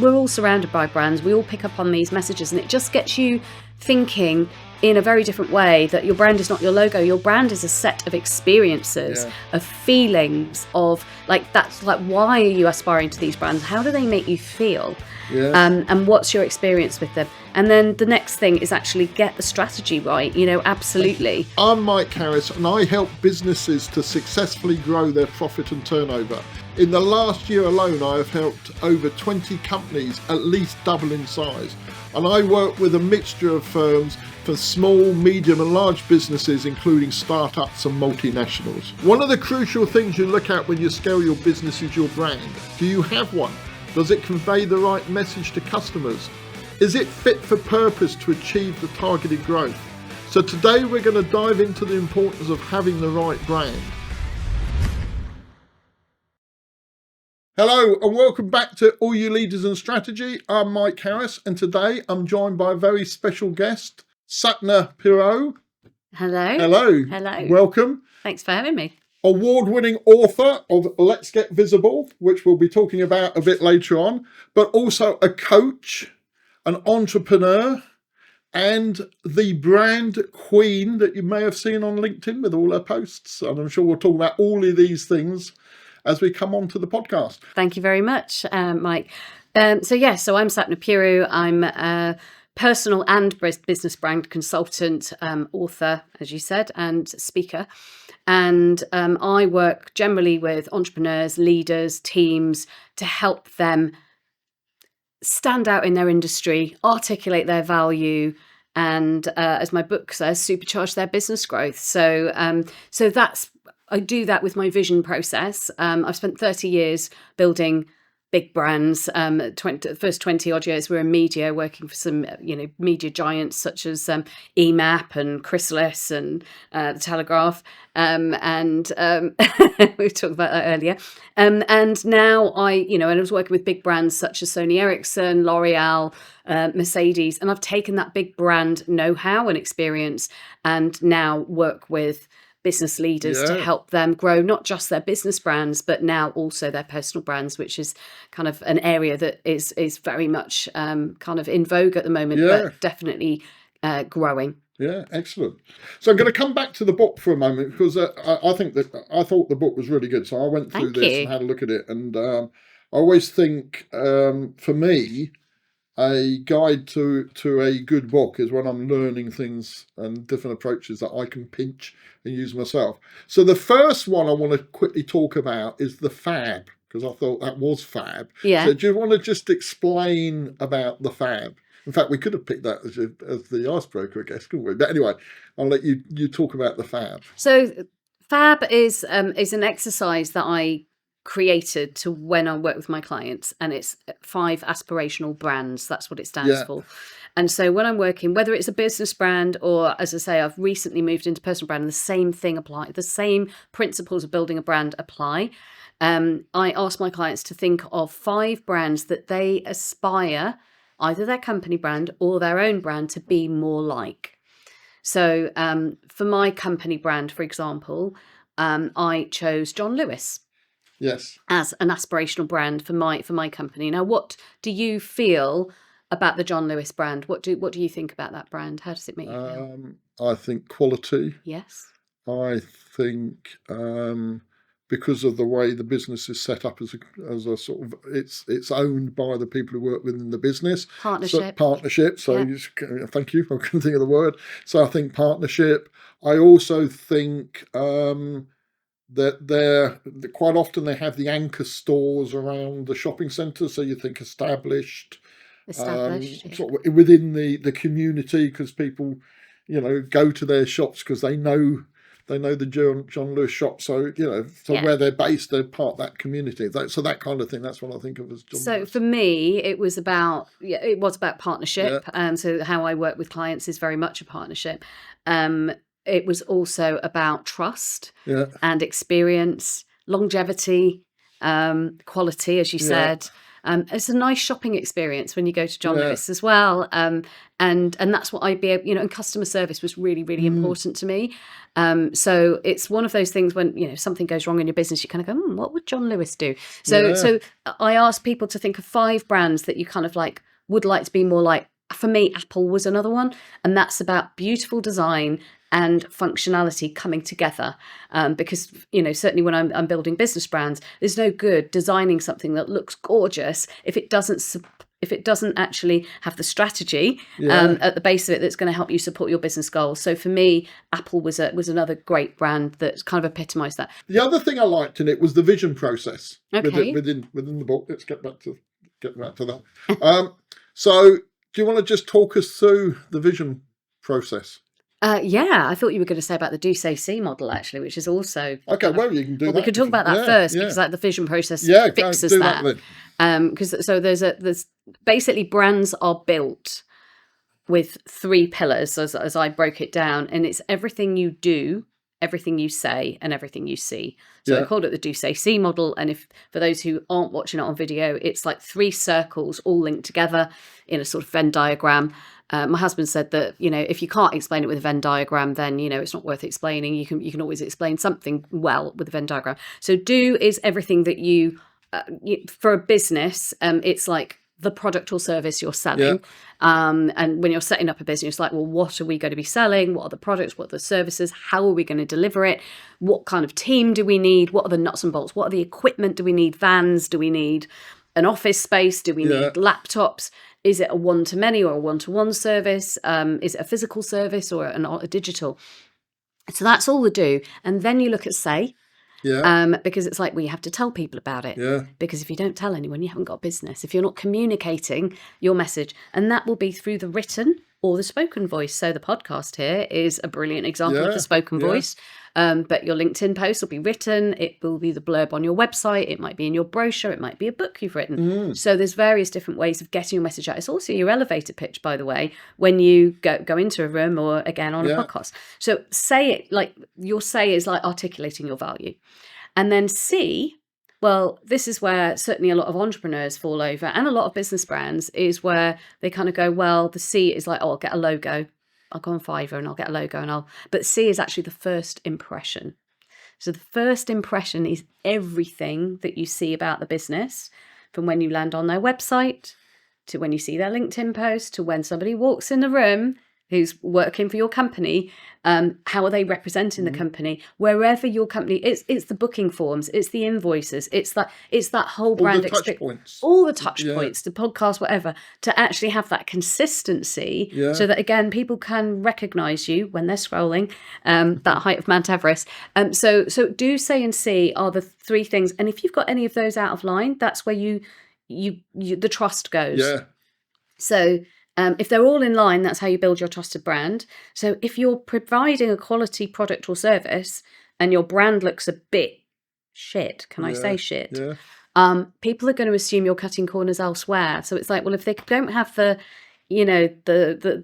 We're all surrounded by brands. We all pick up on these messages, and it just gets you thinking in a very different way that your brand is not your logo. Your brand is a set of experiences, of feelings, of that's why are you aspiring to these brands? How do they make you feel? And what's your experience with them? And then the next thing is actually get the strategy right, absolutely. I'm Mike Harris, and I help businesses to successfully grow their profit and turnover. In the last year alone, I have helped over 20 companies at least double in size. And I work with a mixture of firms for small, medium and large businesses, including startups and multinationals. One of the crucial things you look at when you scale your business is your brand. Do you have one? Does it convey the right message to customers? Is it fit for purpose to achieve the targeted growth? So today we're going to dive into the importance of having the right brand. Hello and welcome back to All You Leaders in Strategy. I'm Mike Harris, and today I'm joined by a very special guest, Sapna Pieroux. Hello. Hello. Hello. Welcome. Thanks for having me. Award-winning author of Let's Get Visible, which we'll be talking about a bit later on, but also a coach, an entrepreneur, and the brand queen that you may have seen on LinkedIn with all her posts. And I'm sure we'll talk about all of these things as we come on to the podcast. Thank you very much, Mike. So I'm Sapna Pieroux. I'm a personal and business brand consultant, author, as you said, and speaker. And I work generally with entrepreneurs, leaders, teams to help them stand out in their industry, articulate their value, and as my book says, supercharge their business growth. So I do that with my vision process. I've spent 30 years building big brands. The first 20 odd years were in media, working for some media giants such as EMAP and Chrysalis and the Telegraph. We talked about that earlier. And now I was working with big brands such as Sony Ericsson, L'Oreal, Mercedes, and I've taken that big brand know-how and experience and now work with business leaders to help them grow not just their business brands, but now also their personal brands, which is kind of an area that is very much kind of in vogue at the moment, but definitely growing. Yeah, excellent. So I'm going to come back to the book for a moment because I thought the book was really good. So I went through and had a look at it, and I always think for me, a guide to a good book is when I'm learning things and different approaches that I can pinch and use myself. So the first one I want to quickly talk about is the FAB, because I thought that was fab. Yeah. So do you want to just explain about the FAB? In fact, we could have picked that as the icebreaker, I guess, couldn't we? But anyway, I'll let you talk about the FAB. So FAB is an exercise that I created to when I work with my clients, and it's 5 aspirational brands. That's what it stands for. And so when I'm working, whether it's a business brand or, as I say, I've recently moved into personal brand, the same thing apply. The same principles of building a brand apply. I ask my clients to think of 5 brands that they aspire, either their company brand or their own brand, to be more like. So for my company brand, for example, I chose John Lewis. Yes. As an aspirational brand for my company. Now, what do you feel about the John Lewis brand? What do you think about that brand? How does it make you feel? I think quality. Yes. I think because of the way the business is set up as a sort of it's owned by the people who work within the business. Partnership. So thank you. I couldn't think of the word. So I think partnership. I also think that they're quite often they have the anchor stores around the shopping centre, so you think established sort of within the community, because people go to their shops because they know the John Lewis shop, so where they're based, they're part of that community. So that kind of thing, that's what I think of as John Lewis. For me, it was about partnership. So how I work with clients is very much a partnership. It was also about trust and experience, longevity, quality, as you said, It's a nice shopping experience when you go to John Yeah. Lewis as well. And that's what I'd be able, and customer service was really, really important to me. So it's one of those things when, something goes wrong in your business, you kind of go, what would John Lewis do? So I asked people to think of 5 brands that you kind of like would like to be more like. For me, Apple was another one, and that's about beautiful design and functionality coming together. Because certainly when I'm building business brands, there's no good designing something that looks gorgeous if it doesn't actually have the strategy at the base of it that's going to help you support your business goals. So for me, Apple was another great brand that kind of epitomised that. The other thing I liked in it was the vision process. Okay. Within the book. Let's get back to that. So do you want to just talk us through the vision process? Yeah, I thought you were going to say about the Do Say See model, actually, which is also okay. Well, you can do that. We could talk about that first because the vision process fixes do that. Because so there's basically brands are built with 3 pillars as I broke it down, and it's everything you do, everything you say, and everything you see. So I called it the Do Say See model. And if for those who aren't watching it on video, it's like 3 circles all linked together in a sort of Venn diagram. My husband said that, if you can't explain it with a Venn diagram, then, it's not worth explaining. You can always explain something well with a Venn diagram. So do is everything that you for a business, it's like the product or service you're selling. And when you're setting up a business, like, well, what are we going to be selling? What are the products? What are the services? How are we going to deliver it? What kind of team do we need? What are the nuts and bolts? What are the equipment? Do we need vans? Do we need an office space? Do we need laptops? Is it a one-to-many or a one-to-one service? Is it a physical service or a digital? So that's all the do. And then you look at say. Because it's like, well, you have to tell people about it. Because if you don't tell anyone, you haven't got business. If you're not communicating your message, and that will be through the written or the spoken voice. So the podcast here is a brilliant example of the spoken voice. But your LinkedIn post will be written. It will be the blurb on your website. It might be in your brochure. It might be a book you've written. So there's various different ways of getting your message out. It's also your elevator pitch, by the way, when you go into a room or again on a podcast. So say it like your say is like articulating your value. And then see, well, this is where certainly a lot of entrepreneurs fall over and a lot of business brands is where they kind of go, well, the C is like, I'll get a logo. I'll go on Fiverr and I'll get a logo but C is actually the first impression. So the first impression is everything that you see about the business, from when you land on their website to when you see their LinkedIn post to when somebody walks in the room who's working for your company. How are they representing the company? Wherever your company it's the booking forms, it's the invoices, it's that whole brand experience, all the touch points, the podcast, whatever, to actually have that consistency, so that again people can recognize you when they're scrolling that height of Mount Everest. So do, say, and see are the 3 things, and if you've got any of those out of line, that's where you the trust goes. So if they're all in line, that's how you build your trusted brand. So if you're providing a quality product or service and your brand looks a bit shit, can I say shit? People are going to assume you're cutting corners elsewhere. So it's like, well, if they don't have the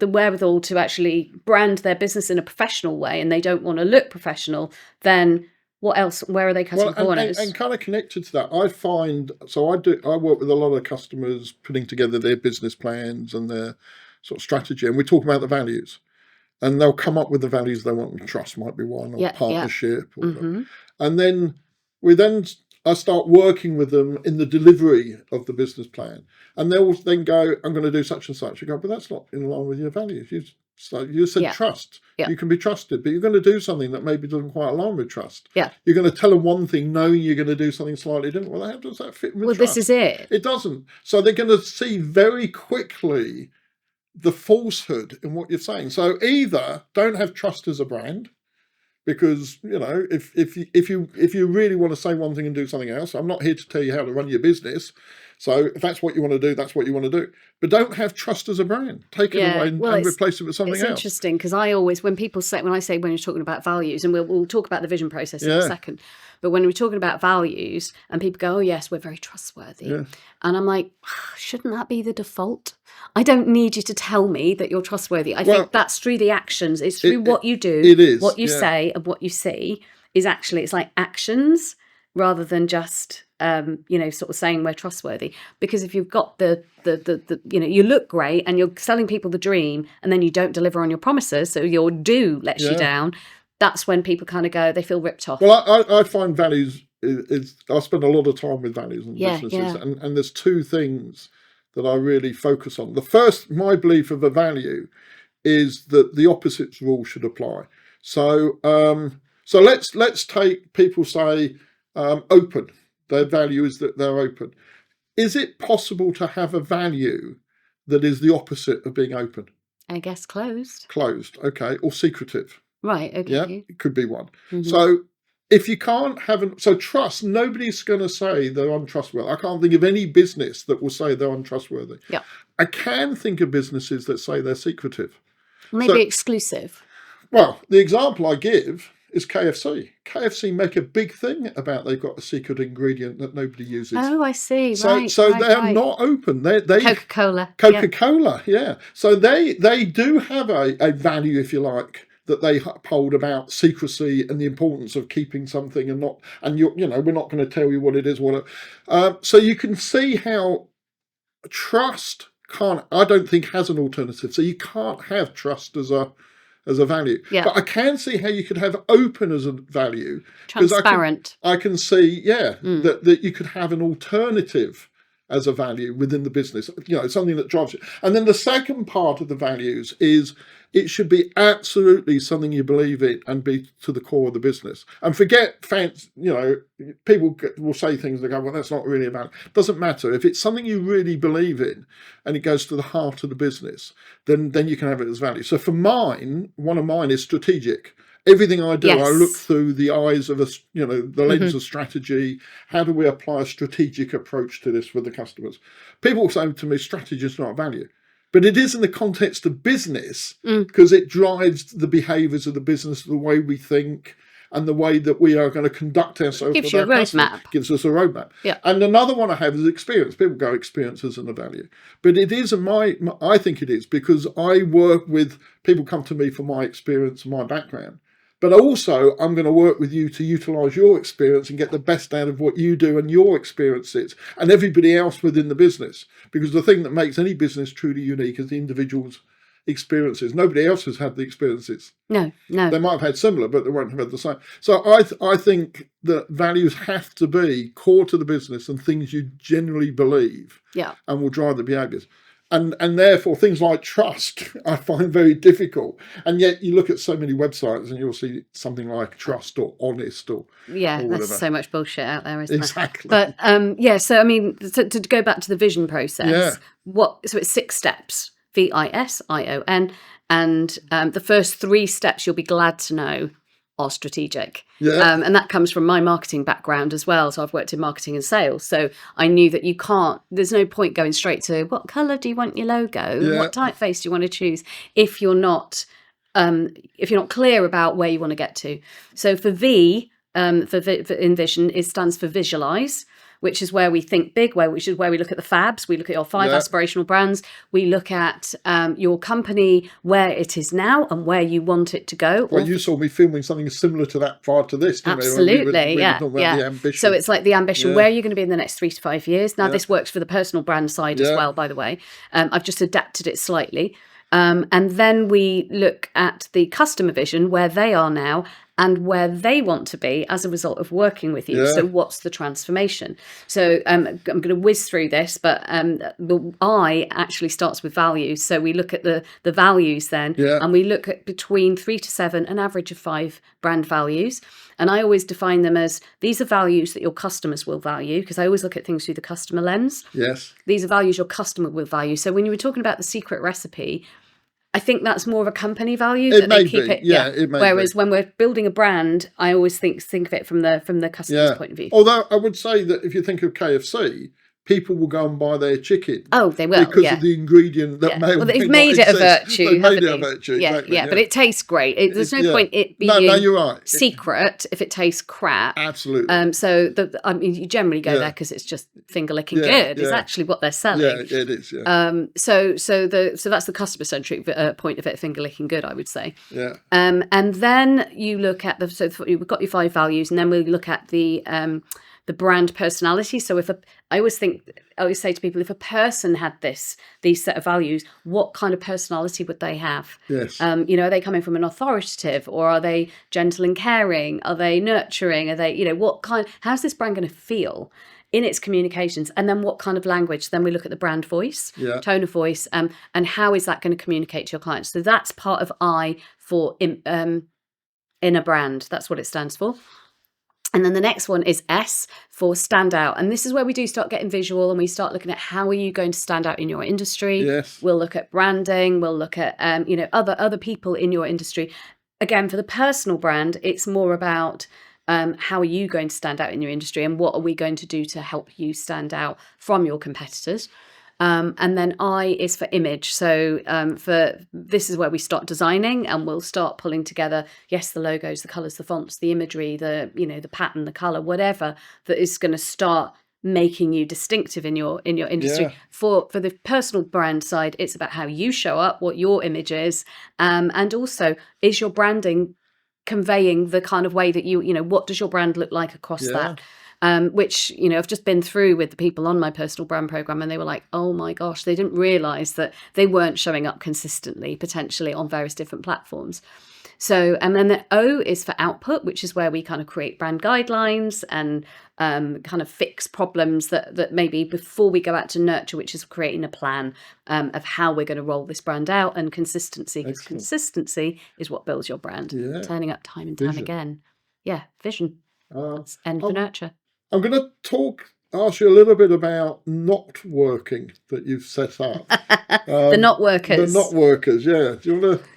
wherewithal to actually brand their business in a professional way and they don't want to look professional, then what else? Where are they cutting corners? And kind of connected to that, I find, so I work with a lot of customers putting together their business plans and their sort of strategy, and we talk about the values, and they'll come up with the values they want. Trust might be one, or partnership, or and then I start working with them in the delivery of the business plan, and they'll then go, I'm going to do such and such. You go, but that's not in line with your values. You said trust. You can be trusted, but you're going to do something that maybe doesn't quite align with trust. You're going to tell them one thing knowing you're going to do something slightly different. Well, how does that fit with trust? This is it. It doesn't. So they're going to see very quickly the falsehood in what you're saying. So either don't have trust as a brand, because if you really want to say one thing and do something else, I'm not here to tell you how to run your business. So if that's what you want to do, that's what you want to do. But don't have trust as a brand. Take it away and replace it with something else. It's interesting because I always, when you're talking about values, and we'll talk about the vision process in a second, but when we're talking about values and people go, oh yes, we're very trustworthy. And I'm like, shouldn't that be the default? I don't need you to tell me that you're trustworthy. I think that's through the actions. It's through what you do, what you say, and what you see is actually, it's like actions rather than just sort of saying we're trustworthy. Because if you've got the you look great and you're selling people the dream, and then you don't deliver on your promises, so your do lets you down, that's when people kind of go, they feel ripped off. Well, I find values I spend a lot of time with values and businesses, and there's two things that I really focus on. The first, my belief of a value is that the opposite rule should apply. So let's take people say open. Their value is that they're open. Is it possible to have a value that is the opposite of being open? I guess closed. Closed, okay, or secretive. Right, okay. Yeah, it could be one. So if you can't have so trust, nobody's going to say they're untrustworthy. I can't think of any business that will say they're untrustworthy. Yeah. I can think of businesses that say they're secretive. Maybe exclusive. Well, the example I give is KFC. KFC make a big thing about they've got a secret ingredient that nobody uses. Oh, I see. So they're not open. They Coca-Cola. Coca-Cola, yeah. So they do have a value, if you like, that they uphold about secrecy and the importance of keeping something and we're not going to tell you what it is. So you can see how trust I don't think has an alternative. So you can't have trust as a value. Yeah. But I can see how you could have open as a value. Transparent. I can see, that you could have an alternative as a value within the business, something that drives you. And then the second part of the values is it should be absolutely something you believe in and be to the core of the business. And forget fans, people will say things that go, well, that's not really about it. Doesn't matter. If it's something you really believe in and it goes to the heart of the business, then you can have it as value. So for one of mine is strategic. Everything I do, I look through the eyes of the lens of strategy. How do we apply a strategic approach to this with the customers? People say to me, strategy is not value. But it is in the context of business because it drives the behaviours of the business, the way we think and the way that we are going to conduct ourselves. Gives you a roadmap. Gives us a roadmap. Yeah. And another one I have is experience. People go experience isn't a value. But it is, I think it is, because I work with, people come to me for my experience and my background. But also, I'm going to work with you to utilise your experience and get the best out of what you do and your experiences and everybody else within the business. Because the thing that makes any business truly unique is the individual's experiences. Nobody else has had the experiences. No. They might have had similar, but they won't have had the same. So I think that values have to be core to the business and things you generally believe and will drive the behaviours. And therefore, things like trust, I find very difficult. And yet you look at so many websites and you'll see something like trust or honest or there's so much bullshit out there, isn't there? Exactly. But so I mean, to go back to the vision process, so it's 6 steps, VISION, and the first 3 steps you'll be glad to know are strategic. And that comes from my marketing background as well. So I've worked in marketing and sales. So I knew that there's no point going straight to what colour do you want your logo? What typeface do you want to choose if you're not clear about where you want to get to. So for V, in vision, it stands for Visualise, which is where we think big, where we look at the FABs, we look at your 5 aspirational brands, we look at your company, where it is now and where you want it to go. Well, you saw me filming something similar to that prior to this, didn't Absolutely, we were the ambition. So it's like the ambition, where are you going to be in the next 3 to 5 years? Now, this works for the personal brand side as well, by the way. I've just adapted it slightly. And then we look at the customer vision, where they are now and where they want to be as a result of working with you. So what's the transformation? So I'm going to whiz through this, but the I actually starts with values. So we look at the values then, and we look at between 3 to 7, an average of 5 brand values. And I always define them as, these are values that your customers will value, because I always look at things through the customer lens. Yes. These are values your customer will value. So when you were talking about the secret recipe, I think that's more of a company value that they keep it. It may Whereas be. when we're building a brand, I always think of it from the customer's point of view. Although I would say that if you think of KFC, people will go and buy their chicken. Oh, they will, because of the ingredient that may. Well, they've made it a virtue. They've made it a virtue. Yeah, but it tastes great. There's no point it being you're right. secret if it tastes crap. Absolutely. So you generally go there because it's just finger licking good. It's actually what they're selling. Yeah, it is. Yeah. So that's the customer centric point of it, finger licking good, I would say. Yeah. And then you look at we've got your 5 values, and then we look at the the brand personality. So I always say to people, if a person had these set of values, what kind of personality would they have? Yes. Are they coming from an authoritative, or are they gentle and caring? Are they nurturing? Are they, how's this brand going to feel in its communications? And then what kind of language? Then we look at the brand voice, tone of voice, and how is that going to communicate to your clients? So that's part of I for in a brand. That's what it stands for. And then the next one is S for stand out. And this is where we do start getting visual, and we start looking at how are you going to stand out in your industry. Yes. We'll look at branding. We'll look at, other people in your industry. Again, for the personal brand, it's more about how are you going to stand out in your industry, and what are we going to do to help you stand out from your competitors. And then I is for image. So this is where we start designing, and we'll start pulling together, yes, the logos, the colours, the fonts, the imagery, the pattern, the colour, whatever that is going to start making you distinctive in your industry. Yeah. For the personal brand side, it's about how you show up, what your image is, and also is your branding conveying the kind of way that what does your brand look like across that? Which, I've just been through with the people on my personal brand program, and they were like, oh my gosh, they didn't realize that they weren't showing up consistently, potentially on various different platforms. So, and then the O is for output, which is where we kind of create brand guidelines and kind of fix problems that maybe before we go out to nurture, which is creating a plan of how we're going to roll this brand out, and consistency. Because consistency is what builds your brand. Turning up time and time again. Yeah, vision. That's N for nurture. I'm going to ask you a little bit about not working that you've set up. The not workers. The not workers, yeah. Do you want to...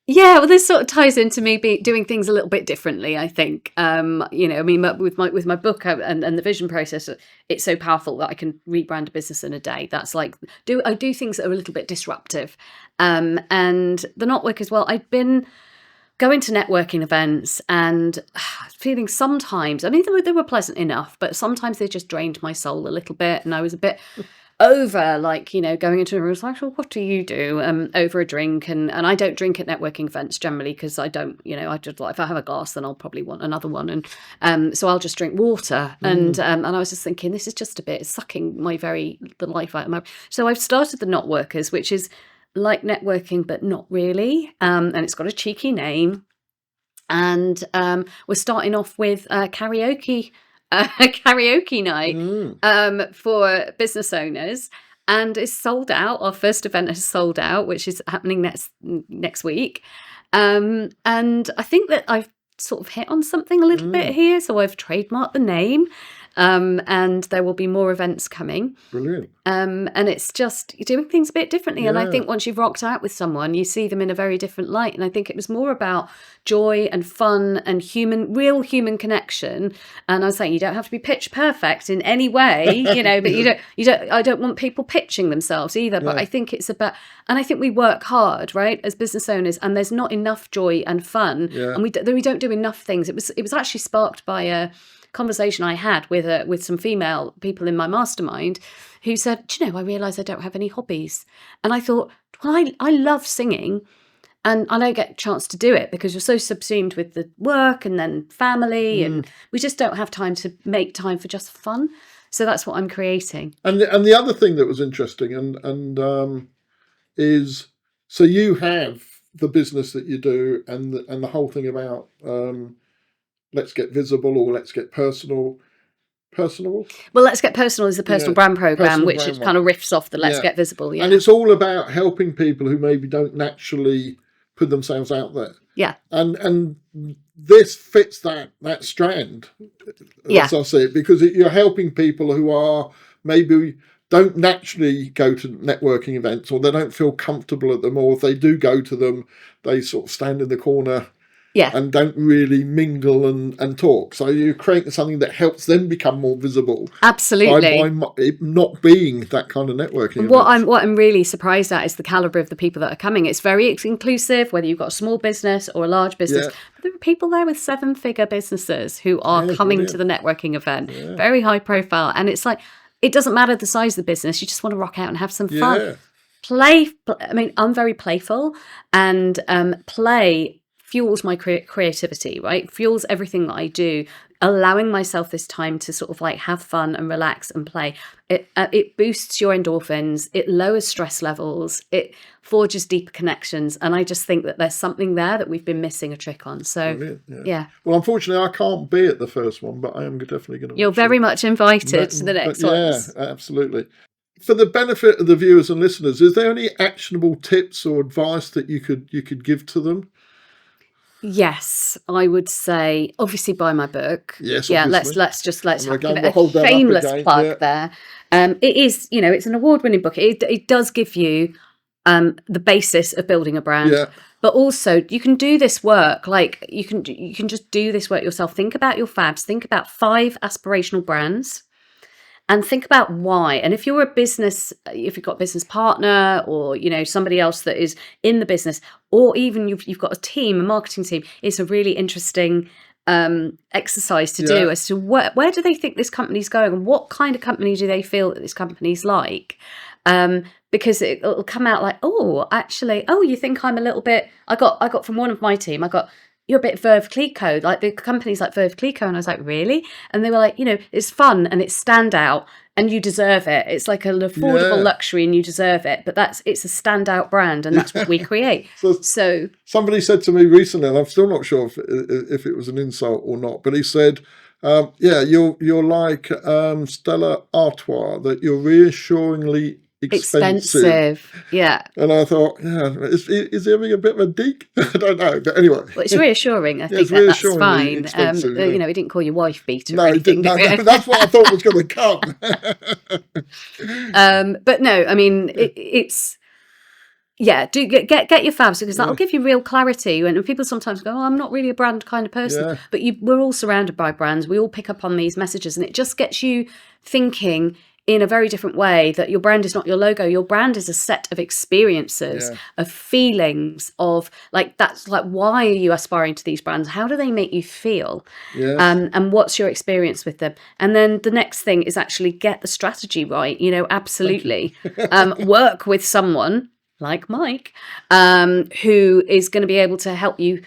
Yeah, well, this sort of ties into me doing things a little bit differently, I think. With my book and the vision process, it's so powerful that I can rebrand a business in a day. That's like, I do things that are a little bit disruptive. And the not workers, well, I've been going to networking events and feeling sometimes, they were pleasant enough, but sometimes they just drained my soul a little bit. And I was a bit over, going into a room, like, well, what do you do over a drink? And I don't drink at networking events generally, because I don't, I just, like, if I have a glass, then I'll probably want another one. And so I'll just drink water. And I was just thinking, this is just a bit sucking the life out of my... So I've started the Not Workers, which is like networking, but not really. And it's got a cheeky name. And we're starting off with karaoke night for business owners, and it's sold out. Our first event has sold out, which is happening next week. And I think that I've sort of hit on something a little bit here. So I've trademarked the name. And there will be more events coming. Brilliant. And it's just doing things a bit differently. Yeah. And I think once you've rocked out with someone, you see them in a very different light. And I think it was more about joy and fun and real human connection. And I was saying, you don't have to be pitch perfect in any way, but I don't want people pitching themselves either. But I think it's about, and I think we work hard, right, as business owners, and there's not enough joy and fun. Yeah. And we don't do enough things. It was actually sparked by a conversation I had with some female people in my mastermind who said, I realise I don't have any hobbies. And I thought, well, I love singing, and I don't get a chance to do it because you're so subsumed with the work and then family, and we just don't have time to make time for just fun. So that's what I'm creating. And the other thing that was interesting is, so you have the business that you do, and the whole thing about let's get visible, or let's get personal. Personal? Well, Let's Get Personal is the personal brand program, which is kind of riffs off the Let's Get Visible. Yeah. And it's all about helping people who maybe don't naturally put themselves out there. Yeah. And this fits that strand, as I see it, because you're helping people who are maybe don't naturally go to networking events, or they don't feel comfortable at them, or if they do go to them, they sort of stand in the corner and don't really mingle and talk. So you're creating something that helps them become more visible. Absolutely. By not being that kind of networking. What I'm really surprised at is the calibre of the people that are coming. It's very inclusive, whether you've got a small business or a large business. Yeah. But there are people there with 7-figure businesses who are coming to the networking event. Yeah. Very high profile. And it's like, it doesn't matter the size of the business. You just want to rock out and have some fun. I'm very playful, and play fuels my creativity, right? Fuels everything that I do. Allowing myself this time to sort of like have fun and relax and play. It boosts your endorphins. It lowers stress levels. It forges deeper connections. And I just think that there's something there that we've been missing a trick on. So, Brilliant, yeah. Well, unfortunately, I can't be at the first one, but I am definitely going to. You're very much invited to the next one. Yeah, absolutely. For the benefit of the viewers and listeners, is there any actionable tips or advice that you could give to them? Yes, I would say obviously buy my book. Yes, yeah. obviously. Let's give it a hold that up shameless again, plug there. It is, it's an award-winning book. It does give you the basis of building a brand. Yeah. But also, you can do this work. Like you can just do this work yourself. Think about your FABs. Think about 5 aspirational brands. And think about why. And if you're a business, if you've got a business partner or, somebody else that is in the business, or even you've got a team, a marketing team, it's a really interesting exercise to do as to where do they think this company's going and what kind of company do they feel that this company's like. Because it'll come out like, you think I'm a little bit, I got from one of my team, you're a bit Verve Clicquot, like the company's like Verve Clicquot. And I was like, really? And they were like, it's fun and it's standout and you deserve it. It's like an affordable luxury and you deserve it. But it's a standout brand and that's what we create. So somebody said to me recently, and I'm still not sure if it was an insult or not, but he said, you're like Stella Artois, that you're reassuringly expensive. Yeah. And I thought, is he having a bit of a dig? I don't know, but anyway. Well, it's reassuring. I think that's fine. He didn't call your wife beater. No, that's what I thought was going to come. But no, I mean, it's. Yeah, do get your FABs because that'll give you real clarity. And people sometimes go, I'm not really a brand kind of person. But we're all surrounded by brands. We all pick up on these messages and it just gets you thinking in a very different way that your brand is not your logo. Your brand is a set of experiences, of feelings, of like, that's like, why are you aspiring to these brands? How do they make you feel? And what's your experience with them? And then the next thing is actually get the strategy right. Absolutely. Work with someone like Mike, who is going to be able to help you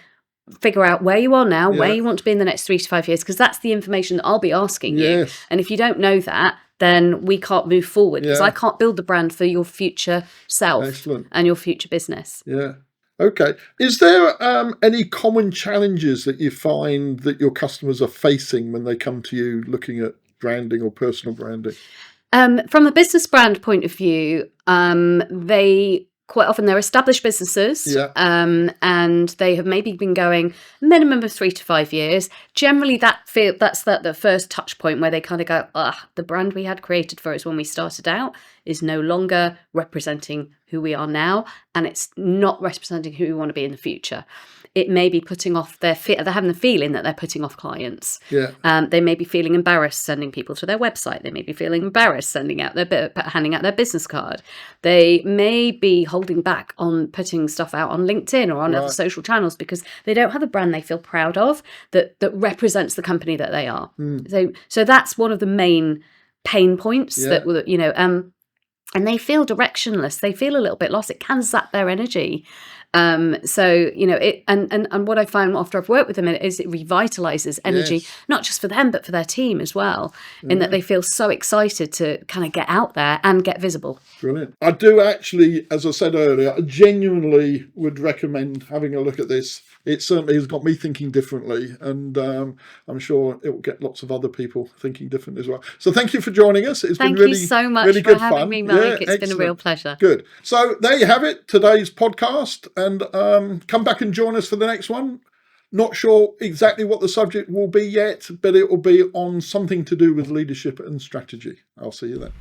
figure out where you are now, where you want to be in the next 3 to 5 years, because that's the information that I'll be asking you. And if you don't know that, then we can't move forward because I can't build the brand for your future self and your future business. Yeah. Okay. Is there any common challenges that you find that your customers are facing when they come to you looking at branding or personal branding? From a business brand point of view, they quite often they're established businesses, and they have maybe been going minimum of 3 to 5 years. Generally, that's the first touch point where they kind of go, the brand we had created for us when we started out is no longer representing who we are now, and it's not representing who we want to be in the future. It may be putting off they're having the feeling that they're putting off clients. They may be feeling embarrassed sending people to their website. They may be feeling embarrassed handing out their business card. They may be holding back on putting stuff out on LinkedIn or on other social channels because they don't have a brand they feel proud of that represents the company that they are. So that's one of the main pain points that and they feel directionless. They feel a little bit lost. It can zap their energy. It and what I find after I've worked with them is it revitalizes energy, not just for them, but for their team as well, in that they feel so excited to kind of get out there and get visible. Brilliant. I do actually, as I said earlier, I genuinely would recommend having a look at this. It certainly has got me thinking differently, and I'm sure it will get lots of other people thinking differently as well. So thank you for joining us. It's been really, so much really for good having fun. me, Mike. It's been a real pleasure. Good. So there you have it, today's podcast, and come back and join us for the next one. Not sure exactly what the subject will be yet, but it will be on something to do with leadership and strategy. I'll see you then.